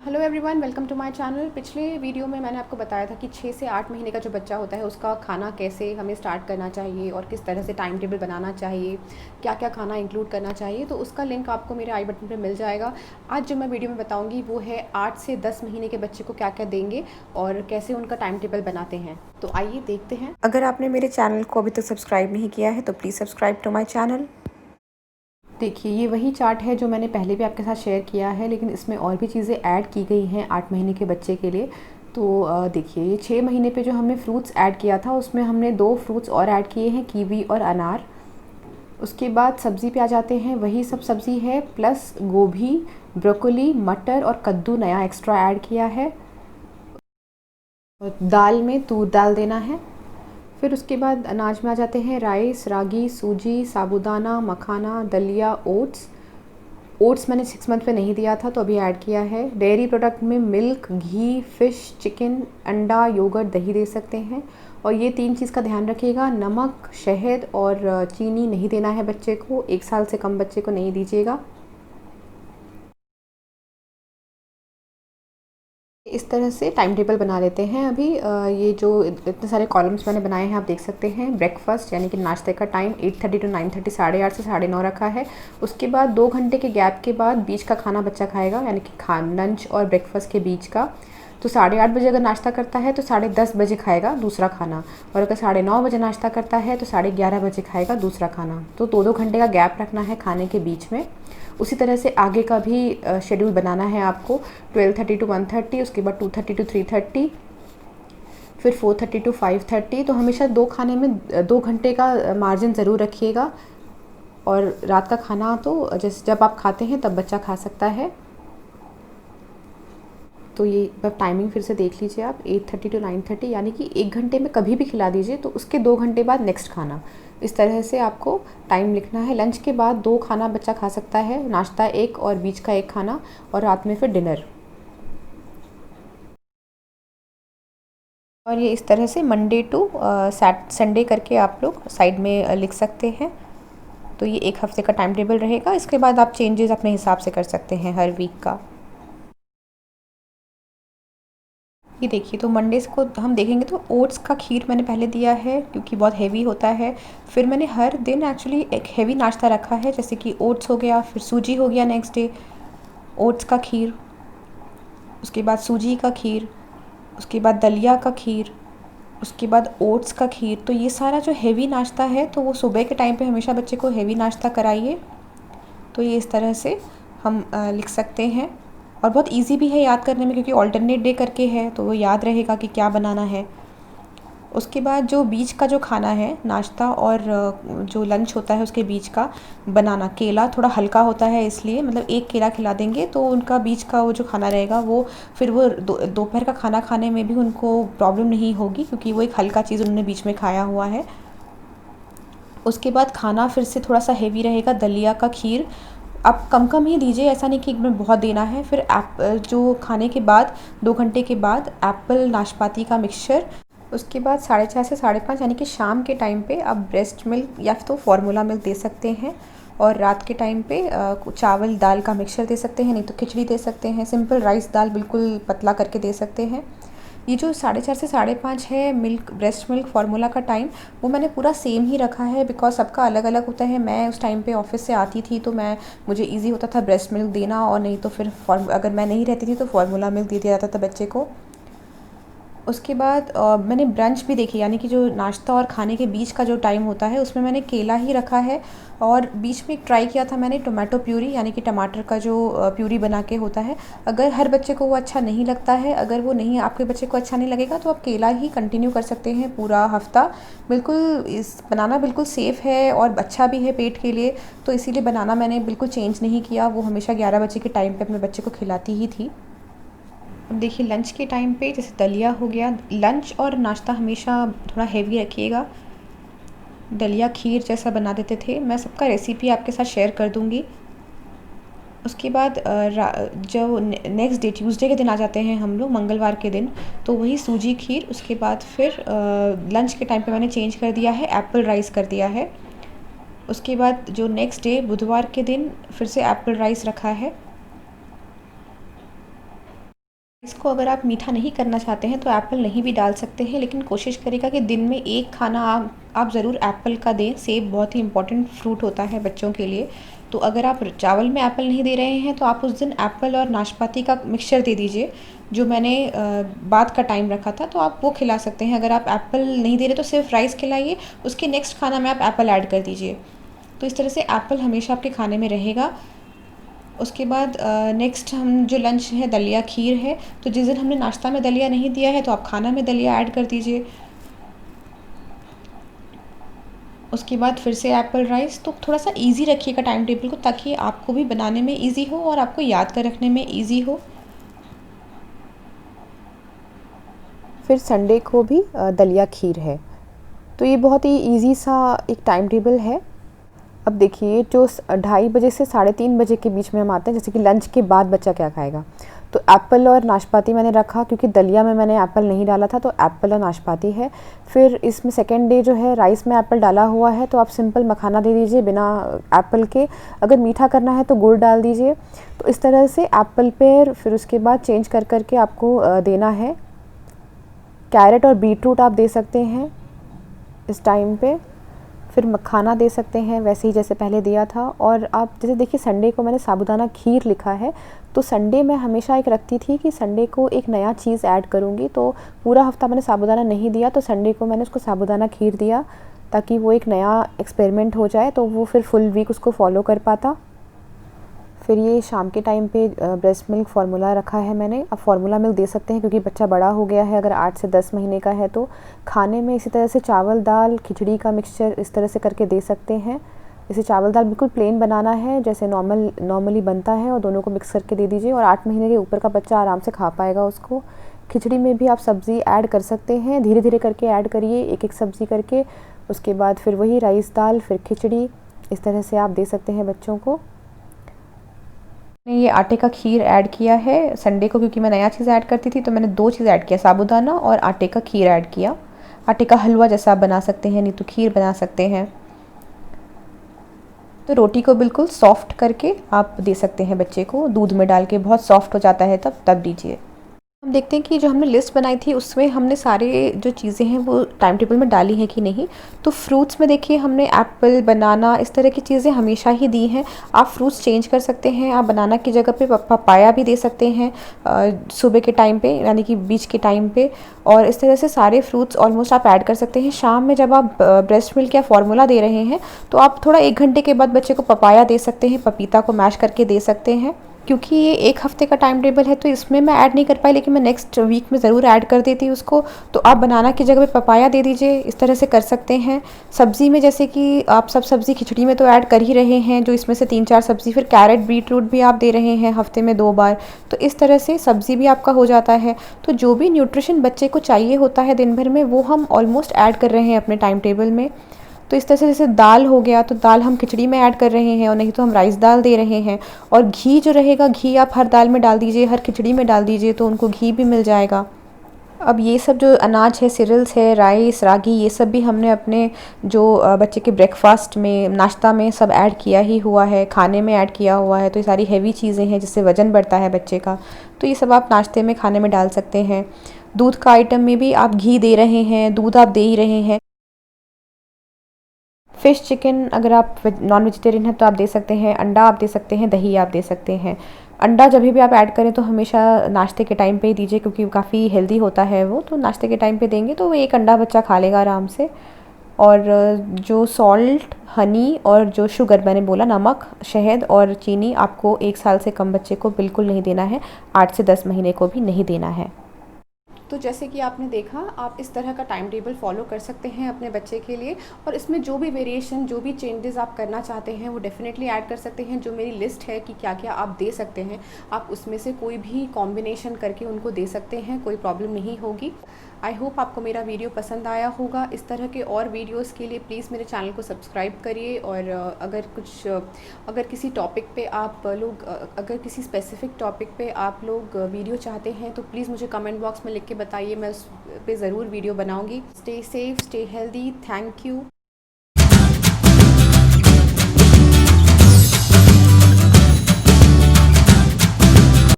Hello everyone, welcome to my channel. पिछले video में मैंने आपको बताया था कि 6 से 8 महीने का जो बच्चा होता है उसका खाना कैसे हमें स्टार्ट करना चाहिए और किस तरह से टाइम टेबल बनाना चाहिए, क्या क्या खाना इंक्लूड करना चाहिए। तो उसका लिंक आपको मेरे आई बटन पे मिल जाएगा। आज जो मैं वीडियो में बताऊंगी वो है 8 से 10 महीने के बच्चे को क्या क्या देंगे और कैसे उनका टाइम टेबल बनाते हैं। तो आइए देखते हैं। अगर आपने मेरे चैनल को अभी तक सब्सक्राइब नहीं किया है तो please subscribe to my channel. देखिए, ये वही चार्ट है जो मैंने पहले भी आपके साथ शेयर किया है, लेकिन इसमें और भी चीज़ें ऐड की गई हैं 8 महीने के बच्चे के लिए। तो देखिए, ये 6 महीने पे जो हमने फ्रूट्स ऐड किया था उसमें हमने 2 फ्रूट्स और ऐड किए हैं, कीवी और अनार। उसके बाद सब्ज़ी पे आ जाते हैं, वही सब सब्ज़ी है प्लस गोभी, ब्रोकोली, मटर और कद्दू नया एक्स्ट्रा ऐड किया है। और दाल में तूर दाल देना है। फिर उसके बाद अनाज में आ जाते हैं राइस, रागी, सूजी, साबूदाना, मखाना, दलिया, ओट्स। ओट्स मैंने 6 मंथ पे नहीं दिया था तो अभी ऐड किया है। डेयरी प्रोडक्ट में मिल्क, घी, फ़िश, चिकन, अंडा, योगर्ट, दही दे सकते हैं। और ये 3 चीज़ का ध्यान रखिएगा, नमक, शहद और चीनी नहीं देना है बच्चे को। 1 साल से कम बच्चे को नहीं दीजिएगा। इस तरह से टाइम टेबल बना लेते हैं। अभी ये जो इतने सारे कॉलम्स मैंने बनाए हैं आप देख सकते हैं। ब्रेकफास्ट यानी कि नाश्ते का टाइम 8:30 टू 9:30, 8:30 से 9:30 रखा है। उसके बाद 2 घंटे के गैप के बाद बीच का खाना बच्चा खाएगा, यानी कि लंच और ब्रेकफास्ट के बीच का। तो 8:30 बजे अगर नाश्ता करता है तो 10:30 बजे खाएगा दूसरा खाना, और अगर 9:30 बजे नाश्ता करता है तो 11:30 बजे खाएगा दूसरा खाना। तो 2-2 घंटे का गैप रखना है खाने के बीच में। उसी तरह से आगे का भी शेड्यूल बनाना है आपको। 12:30 टू 1:30, उसके बाद 2:30 टू 3:30, फिर 4:30 टू 5:30। तो हमेशा 2 खाने में 2 घंटे का मार्जिन ज़रूर रखिएगा। और रात का खाना तो जैसे जब आप खाते हैं तब बच्चा खा सकता है। तो ये अब टाइमिंग फिर से देख लीजिए आप, 8:30 टू 9:30, यानी कि 1 घंटे में कभी भी खिला दीजिए तो उसके 2 घंटे बाद नेक्स्ट खाना। इस तरह से आपको टाइम लिखना है। लंच के बाद 2 खाना बच्चा खा सकता है, नाश्ता 1 और बीच का 1 खाना, और रात में फिर डिनर। और ये इस तरह से मंडे टू संडे करके आप लोग साइड में लिख सकते हैं। तो ये 1 हफ्ते का टाइम टेबल रहेगा। इसके बाद आप चेंजेस अपने हिसाब से कर सकते हैं हर वीक का। ये देखिए, तो मंडेज़ को हम देखेंगे तो ओट्स का खीर मैंने पहले दिया है क्योंकि बहुत हेवी होता है। फिर मैंने हर दिन एक्चुअली एक हेवी नाश्ता रखा है, जैसे कि ओट्स हो गया, फिर सूजी हो गया नेक्स्ट डे, ओट्स का खीर, उसके बाद सूजी का खीर, उसके बाद दलिया का खीर, उसके बाद ओट्स का खीर। तो ये सारा जो हेवी नाश्ता है तो वो सुबह के टाइम पे हमेशा बच्चे को हेवी नाश्ता कराइए। तो ये इस तरह से हम लिख सकते हैं। और बहुत इजी भी है याद करने में क्योंकि ऑल्टरनेट डे करके है तो वो याद रहेगा कि क्या बनाना है। उसके बाद जो बीच का जो खाना है, नाश्ता और जो लंच होता है उसके बीच का बनाना, केला थोड़ा हल्का होता है इसलिए मतलब 1 केला खिला देंगे तो उनका बीच का वो जो खाना रहेगा वो फिर वो दोपहर का खाना खाने में भी उनको प्रॉब्लम नहीं होगी क्योंकि वो एक हल्का चीज़ उन्होंने बीच में खाया हुआ है। उसके बाद खाना फिर से थोड़ा सा हेवी रहेगा, दलिया का खीर। आप कम कम ही दीजिए, ऐसा नहीं कि एकदम बहुत देना है। फिर जो खाने के बाद 2 घंटे के बाद एप्पल नाशपाती का मिक्सचर। उसके बाद 4:30 से 5:30 यानी कि शाम के टाइम पे आप ब्रेस्ट मिल्क या फिर तो फार्मूला मिल्क दे सकते हैं। और रात के टाइम पे चावल दाल का मिक्सचर दे सकते हैं, नहीं तो खिचड़ी दे सकते हैं। सिंपल राइस दाल बिल्कुल पतला करके दे सकते हैं। ये जो 4:30 से 5:30 है मिल्क ब्रेस्ट मिल्क फार्मूला का टाइम, वो मैंने पूरा सेम ही रखा है बिकॉज सबका अलग अलग होता है। मैं उस टाइम पे ऑफिस से आती थी तो मुझे इजी होता था ब्रेस्ट मिल्क देना, और नहीं तो फिर अगर मैं नहीं रहती थी तो फार्मूला मिल्क दे दिया जाता था बच्चे को। उसके बाद मैंने ब्रंच भी देखी, यानी कि जो नाश्ता और खाने के बीच का जो टाइम होता है उसमें मैंने केला ही रखा है। और बीच में एक ट्राई किया था मैंने टोमेटो प्यूरी, यानी कि टमाटर का जो प्यूरी बना के होता है। अगर हर बच्चे को वो अच्छा नहीं लगता है, अगर वो नहीं आपके बच्चे को अच्छा नहीं लगेगा तो आप केला ही कंटिन्यू कर सकते हैं पूरा हफ्ता। बिल्कुल इस बनाना बिल्कुल सेफ़ है और अच्छा भी है पेट के लिए, तो इसीलिए बनाना मैंने बिल्कुल चेंज नहीं किया। वो हमेशा 11 बजे के टाइम पे अपने बच्चे को खिलाती ही थी। अब देखिए, लंच के टाइम पे जैसे दलिया हो गया, लंच और नाश्ता हमेशा थोड़ा हेवी रखिएगा। दलिया खीर जैसा बना देते थे, मैं सबका रेसिपी आपके साथ शेयर कर दूँगी। उसके बाद जो नेक्स्ट डे ट्यूसडे के दिन आ जाते हैं हम लोग, मंगलवार के दिन, तो वही सूजी खीर। उसके बाद फिर लंच के टाइम पे मैंने चेंज कर दिया है, एप्पल राइस कर दिया है। उसके बाद जो नेक्स्ट डे बुधवार के दिन फिर से एप्पल राइस रखा है। इसको अगर आप मीठा नहीं करना चाहते हैं तो एप्पल नहीं भी डाल सकते हैं, लेकिन कोशिश करेगा कि दिन में एक खाना आप ज़रूर एप्पल का दें। सेब बहुत ही इम्पोर्टेंट फ्रूट होता है बच्चों के लिए। तो अगर आप चावल में एप्पल नहीं दे रहे हैं तो आप उस दिन एप्पल और नाशपाती का मिक्सचर दे दीजिए, जो मैंने बाद का टाइम रखा था, तो आप वो खिला सकते हैं। अगर आप एप्पल नहीं दे रहे तो सिर्फ राइस खिलाइए, उसके नेक्स्ट खाना में आप एप्पल ऐड कर दीजिए। तो इस तरह से एप्पल हमेशा आपके खाने में रहेगा। उसके बाद नेक्स्ट हम जो लंच है दलिया खीर है। तो जिस दिन हमने नाश्ता में दलिया नहीं दिया है तो आप खाना में दलिया ऐड कर दीजिए। उसके बाद फिर से एप्पल राइस। तो थोड़ा सा इजी रखिएगा टाइम टेबल को, ताकि आपको भी बनाने में इजी हो और आपको याद कर रखने में इजी हो। फिर संडे को भी दलिया खीर है। तो ये बहुत ही इजी सा एक टाइम टेबल है। अब देखिए, जो 2:30 बजे से 3:30 बजे के बीच में हम आते हैं, जैसे कि लंच के बाद बच्चा क्या खाएगा। तो एप्पल और नाशपाती मैंने रखा, क्योंकि दलिया में मैंने एप्पल नहीं डाला था, तो एप्पल और नाशपाती है। फिर इसमें सेकेंड डे जो है राइस में एप्पल डाला हुआ है, तो आप सिंपल मखाना दे दीजिए बिना एप्पल के। अगर मीठा करना है तो गुड़ डाल दीजिए। तो इस तरह से एप्पल पे फिर उसके बाद चेंज कर कर के आपको देना है। कैरेट और बीटरूट आप दे सकते हैं इस टाइम पे। फिर मखाना दे सकते हैं वैसे ही जैसे पहले दिया था। और आप जैसे देखिए, संडे को मैंने साबूदाना खीर लिखा है। तो संडे में हमेशा एक रखती थी कि संडे को एक नया चीज़ ऐड करूँगी। तो पूरा हफ्ता मैंने साबूदाना नहीं दिया, तो संडे को मैंने उसको साबूदाना खीर दिया, ताकि वो एक नया एक्सपेरिमेंट हो जाए, तो वो फिर फुल वीक उसको फॉलो कर पाता। फिर ये शाम के टाइम पे ब्रेस्ट मिल्क फार्मूला रखा है मैंने। अब फार्मूला मिल्क दे सकते हैं, क्योंकि बच्चा बड़ा हो गया है, अगर 8 से 10 महीने का है। तो खाने में इसी तरह से चावल दाल खिचड़ी का मिक्सचर इस तरह से करके दे सकते हैं। जैसे चावल दाल बिल्कुल प्लेन बनाना है, जैसे नॉर्मली बनता है, और दोनों को मिक्स करके दे दीजिए। और 8 महीने के ऊपर का बच्चा आराम से खा पाएगा उसको। खिचड़ी में भी आप सब्ज़ी ऐड कर सकते हैं, धीरे धीरे करके ऐड करिए, एक एक सब्ज़ी करके। उसके बाद फिर वही राइस दाल, फिर खिचड़ी, इस तरह से आप दे सकते हैं बच्चों को। मैंने ये आटे का खीर ऐड किया है संडे को, क्योंकि मैं नया चीज़ ऐड करती थी, तो मैंने 2 चीज़ ऐड किया, साबूदाना और आटे का खीर ऐड किया। आटे का हलवा जैसा आप बना सकते हैं, नहीं तो खीर बना सकते हैं। तो रोटी को बिल्कुल सॉफ्ट करके आप दे सकते हैं बच्चे को, दूध में डाल के बहुत सॉफ्ट हो जाता है, तब दीजिए। हम देखते हैं कि जो हमने लिस्ट बनाई थी उसमें हमने सारे जो चीज़ें हैं वो टाइम टेबल में डाली हैं कि नहीं। तो फ्रूट्स में देखिए, हमने एप्पल, बनाना, इस तरह की चीज़ें हमेशा ही दी हैं। आप फ्रूट्स चेंज कर सकते हैं। आप बनाना की जगह पे पपाया भी दे सकते हैं सुबह के टाइम पे, यानी कि बीच के टाइम पे। और इस तरह से सारे फ्रूट्स ऑलमोस्ट आप ऐड कर सकते हैं। शाम में जब आप ब्रेस्ट मिल्क या फार्मूला दे रहे हैं, तो आप थोड़ा 1 घंटे के बाद बच्चे को पपाया दे सकते हैं, पपीता को मैश करके दे सकते हैं। क्योंकि ये 1 हफ़्ते का टाइम टेबल है, तो इसमें मैं ऐड नहीं कर पाई, लेकिन मैं नेक्स्ट वीक में ज़रूर ऐड कर देती उसको। तो आप बनाना की जगह पे पपाया दे दीजिए, इस तरह से कर सकते हैं। सब्ज़ी में जैसे कि आप सब सब्ज़ी खिचड़ी में तो ऐड कर ही रहे हैं, जो इसमें से 3-4 सब्ज़ी, फिर कैरेट बीटरूट भी आप दे रहे हैं हफ्ते में 2 बार। तो इस तरह से सब्ज़ी भी आपका हो जाता है। तो जो भी न्यूट्रिशन बच्चे को चाहिए होता है दिन भर में, वो हम ऑलमोस्ट ऐड कर रहे हैं अपने टाइम टेबल में। तो इस तरह से जैसे दाल हो गया, तो दाल हम खिचड़ी में ऐड कर रहे हैं, और नहीं तो हम राइस दाल दे रहे हैं। और घी जो रहेगा, घी आप हर दाल में डाल दीजिए, हर खिचड़ी में डाल दीजिए, तो उनको घी भी मिल जाएगा। अब ये सब जो अनाज है, सीरियल्स है, राइस, रागी, ये सब भी हमने अपने जो बच्चे के ब्रेकफास्ट में, नाश्ता में सब ऐड किया ही हुआ है, खाने में ऐड किया हुआ है। तो ये सारी हैवी चीज़ें हैं जिससे वज़न बढ़ता है बच्चे का। तो ये सब आप नाश्ते में, खाने में डाल सकते हैं। दूध का आइटम में भी आप घी दे रहे हैं, दूध आप दे ही रहे हैं। फ़िश, चिकन, अगर आप नॉन वेजिटेरियन हैं तो आप दे सकते हैं। अंडा आप दे सकते हैं, दही आप दे सकते हैं। अंडा जब भी आप ऐड करें तो हमेशा नाश्ते के टाइम पे ही दीजिए, क्योंकि काफ़ी हेल्दी होता है वो। तो नाश्ते के टाइम पे देंगे तो वो 1 अंडा बच्चा खा लेगा आराम से। और जो सॉल्ट, हनी और जो शुगर मैंने बोला, नमक, शहद और चीनी, आपको 1 साल से कम बच्चे को बिल्कुल नहीं देना है। 8 से 10 महीने को भी नहीं देना है। तो जैसे कि आपने देखा, आप इस तरह का टाइम टेबल फॉलो कर सकते हैं अपने बच्चे के लिए। और इसमें जो भी वेरिएशन, जो भी चेंजेस आप करना चाहते हैं, वो डेफिनेटली ऐड कर सकते हैं। जो मेरी लिस्ट है कि क्या क्या आप दे सकते हैं, आप उसमें से कोई भी कॉम्बिनेशन करके उनको दे सकते हैं, कोई प्रॉब्लम नहीं होगी। आई होप आपको मेरा वीडियो पसंद आया होगा। इस तरह के और वीडियोस के लिए प्लीज़ मेरे चैनल को सब्सक्राइब करिए। और अगर किसी टॉपिक पे आप लोग, अगर किसी स्पेसिफ़िक टॉपिक पे आप लोग वीडियो चाहते हैं, तो प्लीज़ मुझे कमेंट बॉक्स में लिख के बताइए, मैं उस पे ज़रूर वीडियो बनाऊँगी। Stay safe, stay healthy, thank you.